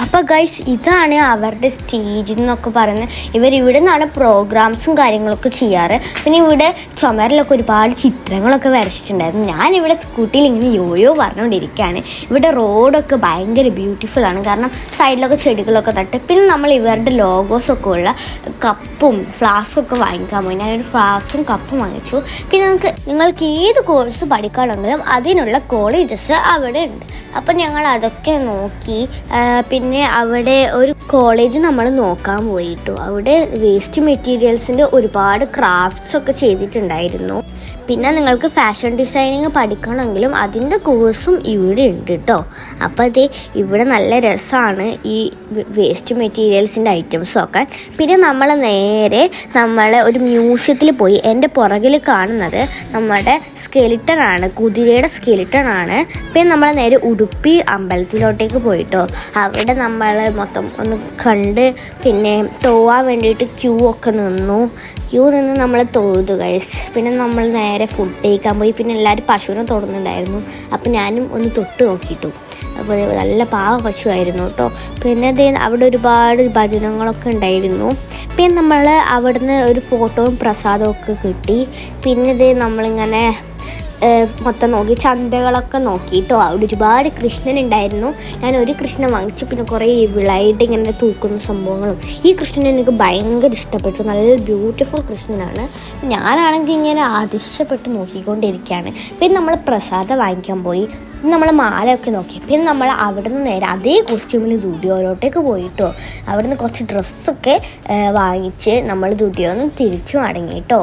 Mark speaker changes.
Speaker 1: അപ്പോൾ ഗൈസ് ഇതാണ് അവരുടെ സ്റ്റേജ് എന്നൊക്കെ പറയുന്നത്. ഇവരിവിടെ നിന്നാണ് പ്രോഗ്രാംസും കാര്യങ്ങളൊക്കെ ചെയ്യാറ്. പിന്നെ ഇവിടെ ചുമരിലൊക്കെ ഒരുപാട് ചിത്രങ്ങളൊക്കെ വരച്ചിട്ടുണ്ടായിരുന്നു. ഞാനിവിടെ സ്കൂട്ടിയിൽ ഇങ്ങനെ യോയോ പറഞ്ഞുകൊണ്ടിരിക്കുകയാണ്. ഇവിടെ റോഡൊക്കെ ഭയങ്കര ബ്യൂട്ടിഫുള്ളാണ്, കാരണം സൈഡിലൊക്കെ ചെടികളൊക്കെ തട്ട്. പിന്നെ നമ്മൾ ഇവരുടെ ലോഗോസൊക്കെ ഉള്ള കപ്പും ഫ്ലാസ്കൊക്കെ വാങ്ങിക്കാൻ പോയി. ഞാനൊരു ഫ്ലാസ്കും കപ്പും വാങ്ങിച്ചു. പിന്നെ നിങ്ങൾക്ക് ഏത് കോഴ്സ് പഠിക്കുകയാണെങ്കിലും അതിനുള്ള കോളേജസ് അവിടെ ഉണ്ട്. അപ്പം ഞങ്ങൾ അതൊക്കെ നോക്കി. പിന്നെ അവിടെ ഒരു കോളേജ് നമ്മൾ നോക്കാൻ പോയിട്ടു. അവിടെ വേസ്റ്റ് മെറ്റീരിയൽസിൻ്റെ ഒരുപാട് ക്രാഫ്റ്റ്സ് ഒക്കെ ചെയ്തിട്ടുണ്ടായിരുന്നു. പിന്നെ നിങ്ങൾക്ക് ഫാഷൻ ഡിസൈനിങ് പഠിക്കണമെങ്കിലും അതിൻ്റെ കോഴ്സും ഇവിടെ ഉണ്ട് കേട്ടോ. അപ്പോൾ അത് ഇവിടെ നല്ല രസമാണ് ഈ വേസ്റ്റ് മെറ്റീരിയൽസിൻ്റെ ഐറ്റംസൊക്കെ. പിന്നെ നമ്മൾ നേരെ ഒരു മ്യൂസിയത്തിൽ പോയി. എൻ്റെ പുറകിൽ കാണുന്നത് നമ്മുടെ സ്കെലിട്ടനാണ്, കുതിരയുടെ സ്കെലിട്ടനാണ്. പിന്നെ നമ്മൾ നേരെ ഉടുപ്പി അമ്പലത്തിലോട്ടേക്ക് പോയിട്ടോ. അവിടെ നമ്മൾ മൊത്തം ഒന്ന് കണ്ട് പിന്നെ തൊഴാൻ വേണ്ടിയിട്ട് ക്യൂ നിന്ന് നമ്മൾ തൊഴുതു ഗൈസ്. പിന്നെ നമ്മൾ നേരെ ഫുഡ് കഴിക്കാൻ പോയി. പിന്നെ എല്ലാവരും പശുവിനെ തൊടുന്നുണ്ടായിരുന്നു. അപ്പോൾ ഞാനും ഒന്ന് തൊട്ട് നോക്കിയിട്ടു. അപ്പോൾ നല്ല പാവ പശുവായിരുന്നു കേട്ടോ. പിന്നെ അവിടെ ഒരുപാട് ഭജനങ്ങളൊക്കെ ഉണ്ടായിരുന്നു. പിന്നെ നമ്മൾ അവിടുന്ന് ഒരു ഫോട്ടോയും പ്രസാദവും ഒക്കെ കിട്ടി. പിന്നെ നമ്മളിങ്ങനെ മൊത്തം നോക്കി, ചന്തകളൊക്കെ നോക്കിയിട്ടോ. അവിടെ ഒരുപാട് കൃഷ്ണനുണ്ടായിരുന്നു. ഞാൻ ഒരു കൃഷ്ണൻ വാങ്ങിച്ചു. പിന്നെ കുറേ വിളായിട്ട് ഇങ്ങനെ തൂക്കുന്ന സംഭവങ്ങളും. ഈ കൃഷ്ണൻ എനിക്ക് ഭയങ്കര ഇഷ്ടപ്പെട്ടു. നല്ല ബ്യൂട്ടിഫുൾ കൃഷ്ണനാണ്. ഞാനാണെങ്കിൽ ഇങ്ങനെ അതിശയപ്പെട്ട് നോക്കിക്കൊണ്ടിരിക്കുകയാണ്. പിന്നെ നമ്മൾ പ്രസാദം വാങ്ങിക്കാൻ പോയി. നമ്മൾ മാലയൊക്കെ നോക്കി. പിന്നെ നമ്മൾ അവിടെ നിന്ന് നേരെ അതേ കോസ്റ്റ്യൂമിൽ സ്റ്റുഡിയോയിലോട്ടേക്ക് പോയിട്ടോ. അവിടെ നിന്ന് കുറച്ച് ഡ്രസ്സൊക്കെ വാങ്ങിച്ച് നമ്മൾ സ്റ്റുഡിയോയിൽ നിന്ന് തിരിച്ചു മടങ്ങിയിട്ടോ.